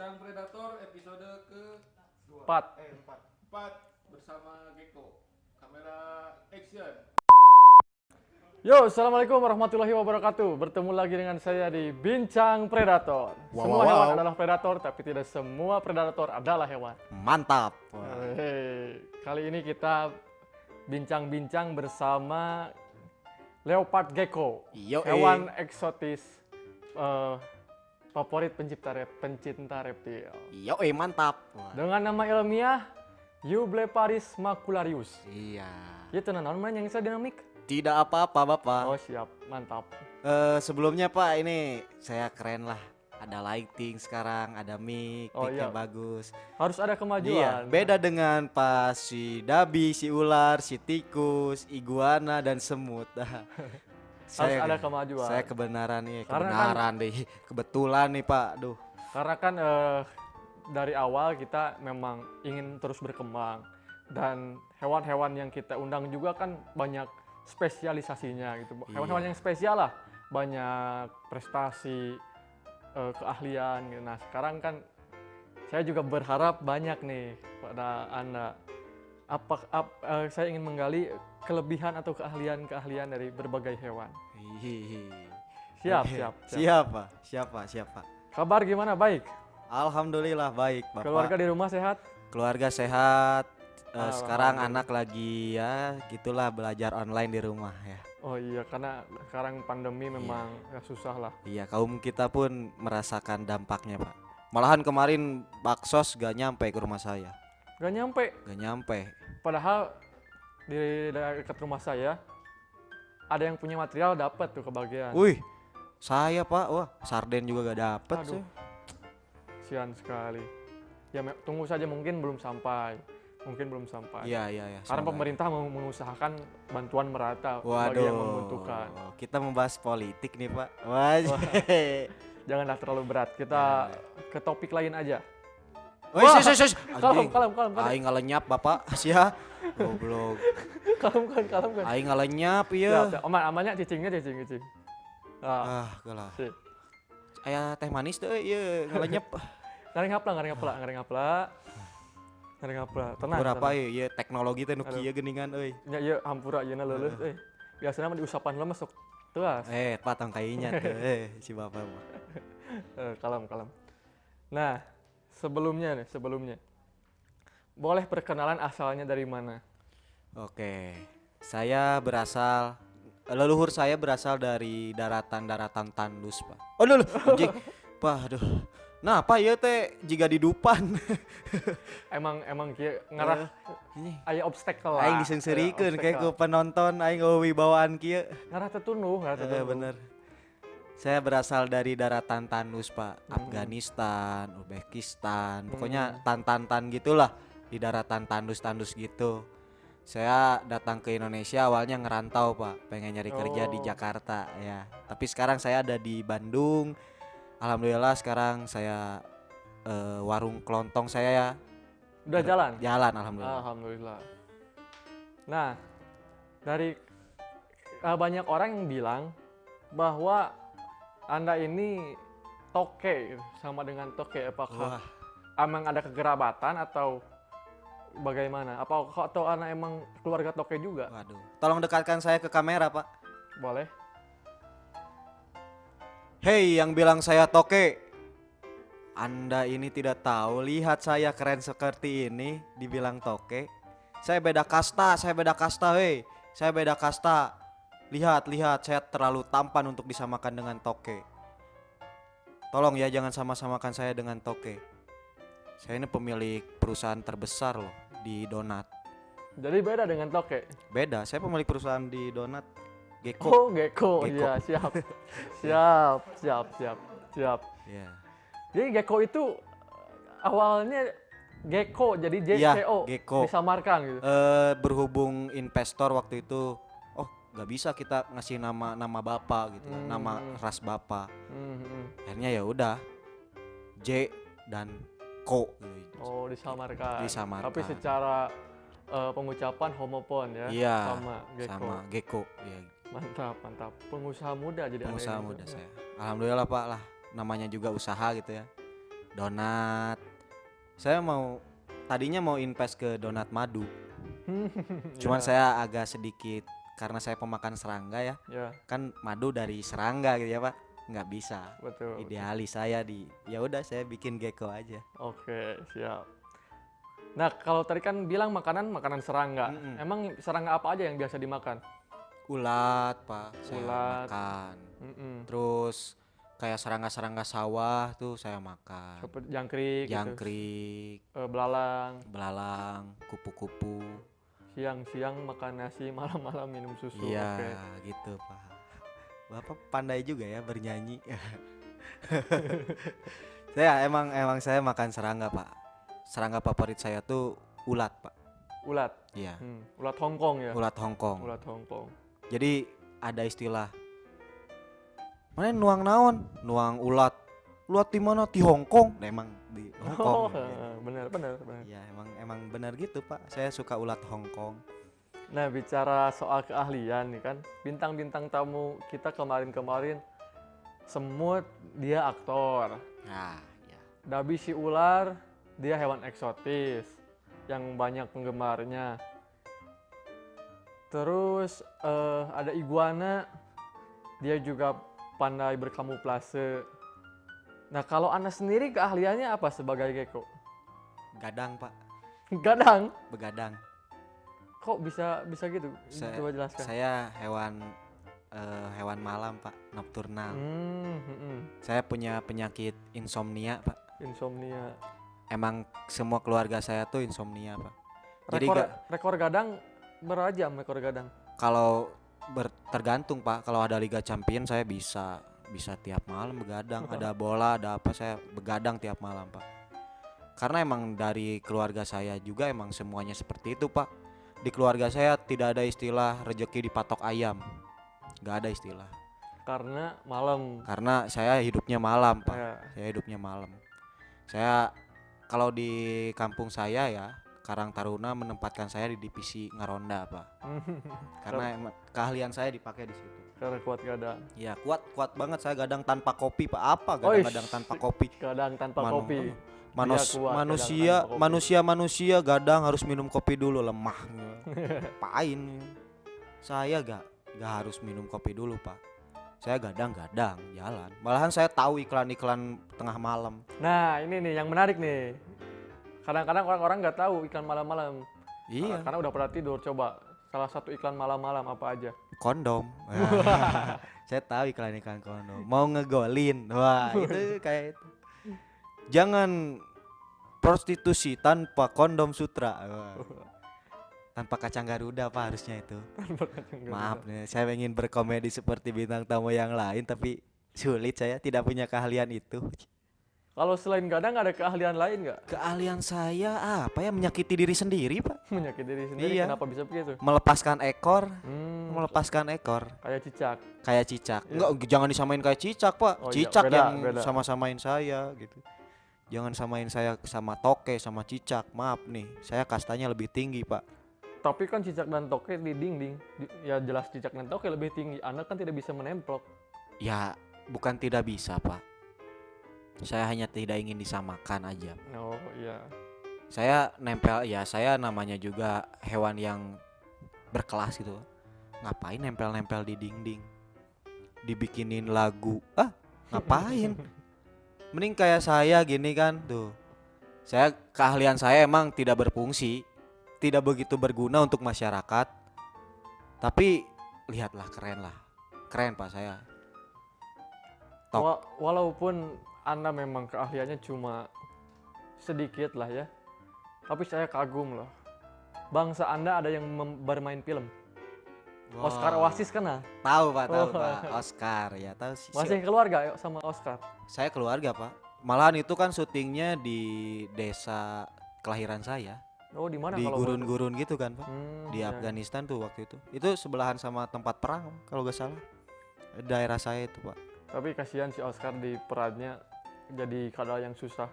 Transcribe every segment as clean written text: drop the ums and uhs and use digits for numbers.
Bincang Predator episode ke 4. 4 bersama Gecko. Kamera action. Yo, assalamualaikum warahmatullahi wabarakatuh. Bertemu lagi dengan saya di Bincang Predator. Semua hewan adalah predator, tapi tidak semua predator adalah hewan. Mantap. Kali ini kita bincang-bincang bersama leopard gecko, hewan eksotis favorit pencinta reptil. Mantap. Dengan nama ilmiah Eubleparis macularius. Iya. Itu namanya yang saya dinamik. Tidak apa-apa, Bapak. Oh siap, mantap. Sebelumnya Pak, ini saya keren lah. Ada lighting sekarang, ada mic-nya bagus. Harus ada kemajuan. Iya, beda dengan pas si Dabi, si ular, si tikus, iguana dan semut. Harus ada kemajuan. Saya kebenaran nih, kebetulan nih Pak. Duh. Karena kan dari awal kita memang ingin terus berkembang, dan hewan-hewan yang kita undang juga kan banyak spesialisasinya gitu. Hewan-hewan yang spesial lah, banyak prestasi, keahlian gitu. Nah sekarang kan saya juga berharap banyak nih pada Anda. Saya ingin menggali kelebihan atau keahlian dari berbagai hewan. Siap. Siapa? Kabar gimana? Baik? Alhamdulillah baik, Bapak. Keluarga di rumah sehat? Keluarga sehat. Sekarang anak lagi ya gitulah belajar online di rumah ya. Oh iya, karena sekarang pandemi memang susah lah. Iya, kaum kita pun merasakan dampaknya Pak. Malahan kemarin baksos gak nyampe ke rumah saya. Gak nyampe? Gak nyampe. Padahal di dekat rumah saya ada yang punya material dapat tuh kebagian. Wih, saya Pak, wah sarden juga gak dapet sih. Sian sekali. Ya tunggu saja, mungkin belum sampai. Iya. Karena pemerintah mengusahakan bantuan merata bagi yang membutuhkan. Kita membahas politik nih Pak. Wah. Janganlah terlalu berat. Kita ke topik lain aja. Kalem. Aing ngalenyap Bapak. Sia. Goblok. Kalem. Aing ngalenyap ieu. Amannya cicing. Galah. Aya teh manis teh ieu ngalenyap. Ngaring hapla. Tenang. Berapa ieu teknologi teh nu kieu geuningan euy. Nya ieu hampura ayeuna leuleus euy. Biasana mah diusapan lemes sok teuas. Patang kainya teh si Bapak mah. Kalem. Nah, sebelumnya. Boleh perkenalan asalnya dari mana? Oke. Leluhur saya berasal dari daratan tandus, Pak. Oh, lho, anjing. Pak, aduh. Nah, apa ieu teh jiga di Dupan? Emang kieu ngarah aya obstacle lah. Aing disengsirikeun kayak ku penonton aing wibawaan kieu. Ngarah tetunuh. Bener. Saya berasal dari daratan tandus, Pak. Afghanistan, Uzbekistan, pokoknya tan gitulah, di daratan tandus gitu. Saya datang ke Indonesia awalnya ngerantau Pak, pengen nyari kerja di Jakarta ya. Tapi sekarang saya ada di Bandung. Alhamdulillah sekarang saya warung kelontong saya ya. Udah jalan? Jalan alhamdulillah. Alhamdulillah. Nah, dari banyak orang yang bilang bahwa Anda ini toke, sama dengan toke. Apakah emang ada kekerabatan atau bagaimana? Atau Anda emang keluarga toke juga? Waduh. Tolong dekatkan saya ke kamera, Pak. Boleh. Hei, yang bilang saya toke. Anda ini tidak tahu, lihat saya keren seperti ini dibilang toke. Saya beda kasta, hei. Saya beda kasta. Lihat, saya terlalu tampan untuk disamakan dengan toke. Tolong ya jangan sama-samakan saya dengan toke. Saya ini pemilik perusahaan terbesar loh di donat. Jadi beda dengan toke? Beda, saya pemilik perusahaan di donat. Gecko. Oh, Gecko. Iya, siap. Yeah. Jadi Gecko itu awalnya Gecko, jadi JCO, Gecko. disamarkan gitu. Berhubung investor waktu itu, nggak bisa kita ngasih nama bapak gitu, nama ras bapak. Akhirnya ya udah J dan Ko. Oh, disamarkan. Tapi Disamarkan. secara pengucapan homopon ya. Iya. Sama Gecko. Ya. Mantap. Pengusaha muda jadi Pengusaha muda saya. Alhamdulillah Pak lah. Namanya juga usaha gitu ya. donat. Saya tadinya mau invest ke donat madu. Cuman Ya, saya agak sedikit karena saya pemakan serangga ya. ya, Kan madu dari serangga gitu ya, Pak. Nggak bisa. betul. Idealis saya ya udah saya bikin gecko aja. Oke, siap. Nah, kalau tadi kan bilang makanan serangga. Mm-mm. Emang serangga apa aja yang biasa dimakan? Ulat, Pak, saya Ulat. makan. Mm-mm. Terus kayak serangga-serangga sawah tuh saya makan. Seperti jangkrik, gitu. Jangkrik, Belalang. belalang, kupu-kupu. Siang-siang makan nasi, malam-malam minum susu. Iya, Oke. gitu, Pak. Bapak pandai juga ya bernyanyi. Emang saya makan serangga, Pak. Serangga favorit saya tuh ulat, Pak. Ulat. Iya, Ulat Hongkong ya. ulat Hongkong. Ulat Hongkong. Jadi ada istilah, mana nuang naon? Nuang ulat. Ulat di mana? Di Hongkong. Nah, emang di Oh, Hongkong. benar. Iya, emang benar gitu, Pak. Saya suka ulat Hongkong. Nah, bicara soal keahlian nih kan, bintang-bintang tamu kita kemarin-kemarin, semut dia aktor, Nah, ya. Dabi si ular dia hewan eksotis yang banyak penggemarnya. Terus ada iguana, dia juga pandai berkamuflase. Nah, kalau Anda sendiri keahliannya apa sebagai gecko? Gadang, Pak. Gadang. Begadang. Kok bisa gitu? Coba jelaskan. Saya hewan malam, Pak, nokturnal. Saya punya penyakit insomnia, Pak. Insomnia. Emang semua keluarga saya tuh insomnia, Pak. Jadi Rekor gadang berapa ekor gadang? kalau tergantung, Pak. Kalau ada Liga Champion saya bisa tiap malam begadang. Ada bola, ada apa saya begadang tiap malam, Pak. Karena emang dari keluarga saya juga emang semuanya seperti itu, Pak. Di keluarga saya tidak ada istilah rejeki dipatok ayam. Gak ada istilah. Karena malam. Karena saya hidupnya malam, Pak. Ya. Saya hidupnya malam. Saya kalau di kampung saya ya, Karang Taruna menempatkan saya di divisi ngaronda, Pak. Karena emang keahlian saya dipakai di situ. Karena kuat gadang. Ya, kuat banget saya gadang tanpa kopi, Pak. Apa Oish. gadang tanpa kopi? Gadang tanpa kopi. Dia kuat, Manusia gadang tanpa kopi. gadang harus minum kopi dulu, lemah. Apain? Saya gak harus minum kopi dulu, Pak. Saya gadang jalan. Malahan saya tahu iklan-iklan tengah malam. Nah, ini nih yang menarik nih. Kadang-kadang orang-orang nggak tahu iklan malam-malam. Iya, Karena udah pada tidur. Coba salah satu iklan malam-malam apa aja? kondom. Saya tahu iklan-iklan kondom. Mau ngegolin. Wah, itu kayak itu. Jangan prostitusi tanpa kondom sutra. Wah. Tanpa kacang Garuda, Pak, harusnya itu. Maaf nih, saya ingin berkomedi seperti bintang tamu yang lain, tapi sulit, saya tidak punya keahlian itu. Kalau selain gadang ada keahlian lain nggak? Keahlian saya apa ya? Menyakiti diri sendiri, Pak. Menyakiti diri sendiri. Iya. Kenapa bisa begitu? Melepaskan ekor, Hmm, kayak cicak. kayak cicak. Iya. Enggak, jangan disamain kayak cicak, Pak. Oh iya, Cicak beda, yang beda. sama-samain saya gitu. Jangan samain saya sama toke sama cicak. Maaf nih, saya kastanya lebih tinggi, Pak. Tapi kan cicak dan toke di dinding. Ya jelas cicak dan toke lebih tinggi. Anda kan tidak bisa menemplok. Ya, bukan tidak bisa, Pak. Saya hanya tidak ingin disamakan aja. Oh iya. Saya nempel, ya saya namanya juga hewan yang berkelas gitu. Ngapain nempel-nempel di dinding? Dibikinin lagu. Ngapain? Mending kayak saya gini kan, tuh. Keahlian saya emang tidak berfungsi, tidak begitu berguna untuk masyarakat. Tapi lihatlah, keren, Pak, saya. Tok. Walaupun Anda memang keahliannya cuma sedikit lah ya. Tapi saya kagum loh. Bangsa Anda ada yang bermain film. Wow. Oscar Oasis kan? Tahu, Pak, Oh. Oscar, ya tahu sih. Masih keluarga sama Oscar. Saya keluarga, Pak. Malahan itu kan syutingnya di desa kelahiran saya. Oh, di mana Di kalau gurun-gurun gitu kan, Pak. Di ya. Afghanistan tuh waktu itu. Itu sebelahan sama tempat perang kalau gak salah. Daerah saya itu, Pak. Tapi kasihan si Oscar di perannya jadi kadal yang susah.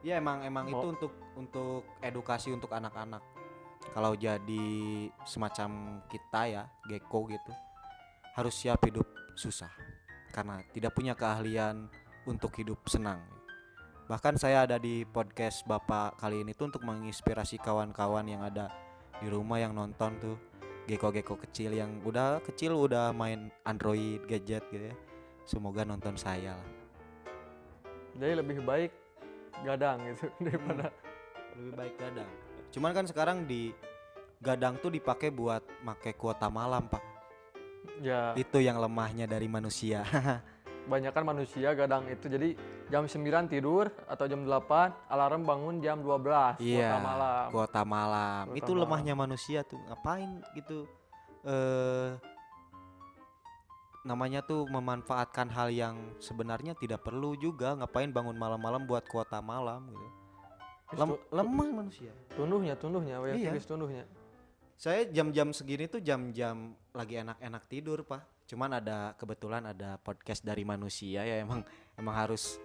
Ya emang itu Oh. untuk edukasi untuk anak-anak. Kalau jadi semacam kita ya, gecko gitu, harus siap hidup susah karena tidak punya keahlian untuk hidup senang. Bahkan saya ada di podcast Bapak kali ini tuh untuk menginspirasi kawan-kawan yang ada di rumah yang nonton tuh. Geko-geko kecil yang udah kecil udah main Android gadget gitu ya. Semoga nonton saya lah. Jadi lebih baik gadang gitu daripada Lebih baik gadang. Cuman kan sekarang di gadang tuh dipakai buat make kuota malam, Pak. ya Itu yang lemahnya dari manusia. kebanyakan manusia gadang itu jadi jam 9 tidur atau jam 8 alarm bangun jam 12 Iya, kuota malam. kuota malam. Kuota Itu malam. lemahnya manusia tuh. Ngapain gitu? Namanya tuh memanfaatkan hal yang sebenarnya tidak perlu juga. Ngapain bangun malam-malam buat kuota malam gitu. Lemah manusia. Tunduhnya Iya. tunduhnya. Saya jam-jam segini tuh jam-jam lagi enak-enak tidur, Pak. Cuman kebetulan ada podcast dari manusia ya emang harus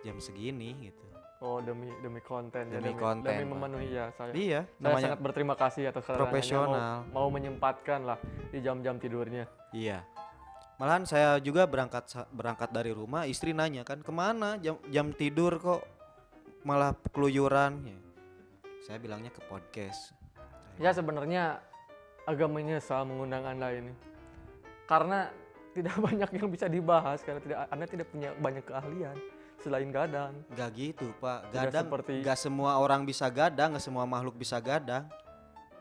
jam segini gitu. Oh, demi konten ya, Demi konten, demi Pak. memenuhi ya saya. Iya, Saya namanya sangat berterima kasih atas kedatangannya, profesional. mau menyempatkan lah di jam-jam tidurnya. Iya. Malahan saya juga berangkat dari rumah, istri nanya kan kemana jam tidur kok malah keluyuran. Ya. Saya bilangnya ke podcast. Ya sebenarnya agak menyesal mengundang Anda ini. Karena tidak banyak yang bisa dibahas karena Anda tidak punya banyak keahlian selain gadang. Gak gitu, Pak. Tidak Gadang seperti- gak semua orang bisa gadang, gak semua makhluk bisa gadang.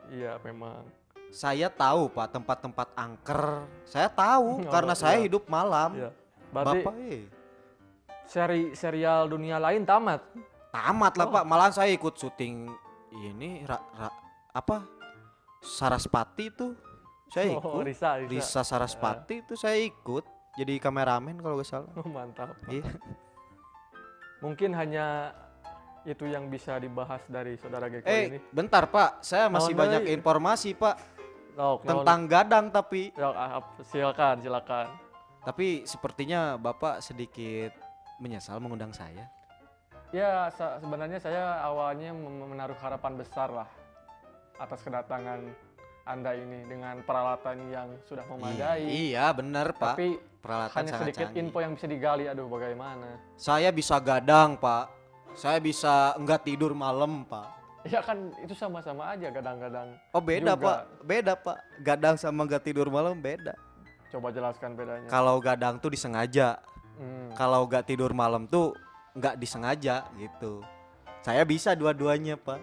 Iya memang. Saya tahu, Pak, tempat-tempat angker. Saya tahu Oh, karena saya iya. hidup malam. Iya. Berarti Bapak serial dunia lain tamat. tamat lah, Pak. Malahan saya ikut syuting ini apa? Saraspati tuh. Saya ikut. Oh, Risa. Risa Saraspati itu saya ikut jadi kameramen kalau gak salah. Oh, mantap. Iya. Mungkin hanya itu yang bisa dibahas dari saudara Geko ini. Bentar, Pak. Saya masih Naon banyak deui? informasi, Pak, Sok, naon- tentang gadang tapi silakan. tapi sepertinya Bapak sedikit menyesal mengundang saya. Ya, sebenarnya saya awalnya menaruh harapan besar lah atas kedatangan Anda ini dengan peralatan yang sudah memadai. Iya, benar, Pak. Tapi Peralatan hanya sangat sedikit canggih. info yang bisa digali. Aduh, bagaimana? Saya bisa gadang, Pak. Saya bisa enggak tidur malam, Pak. Ya kan itu sama-sama aja gadang-gadang. Oh, beda, Juga. Pak. Beda, Pak. Gadang sama enggak tidur malam beda. Coba jelaskan bedanya. Kalau gadang tuh disengaja. Hmm. Kalau enggak tidur malam tuh enggak disengaja gitu. Saya bisa dua-duanya, Pak.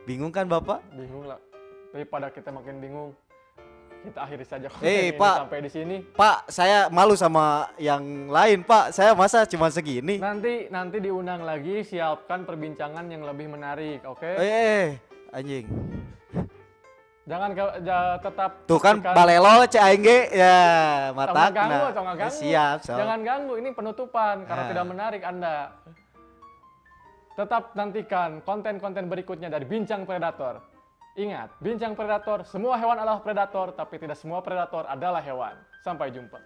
Bingung kan, Bapak? Bingung lah. Daripada kita makin bingung, kita akhiri saja konten Eh, ini Pak. sampai di sini. Pak, saya malu sama yang lain, Pak. Saya masa cuma segini. Nanti diundang lagi, siapkan perbincangan yang lebih menarik, oke? Anjing. Tetap Tuh kan pastikan- balelo cek aing ge ya Jangan matakna. ganggu, jangan ganggu. Siap, so. Jangan ganggu, ini penutupan karena Ah. tidak menarik Anda. Tetap nantikan konten-konten berikutnya dari Bincang Predator. Ingat, Bincang Predator, semua hewan adalah predator, tapi tidak semua predator adalah hewan. Sampai jumpa.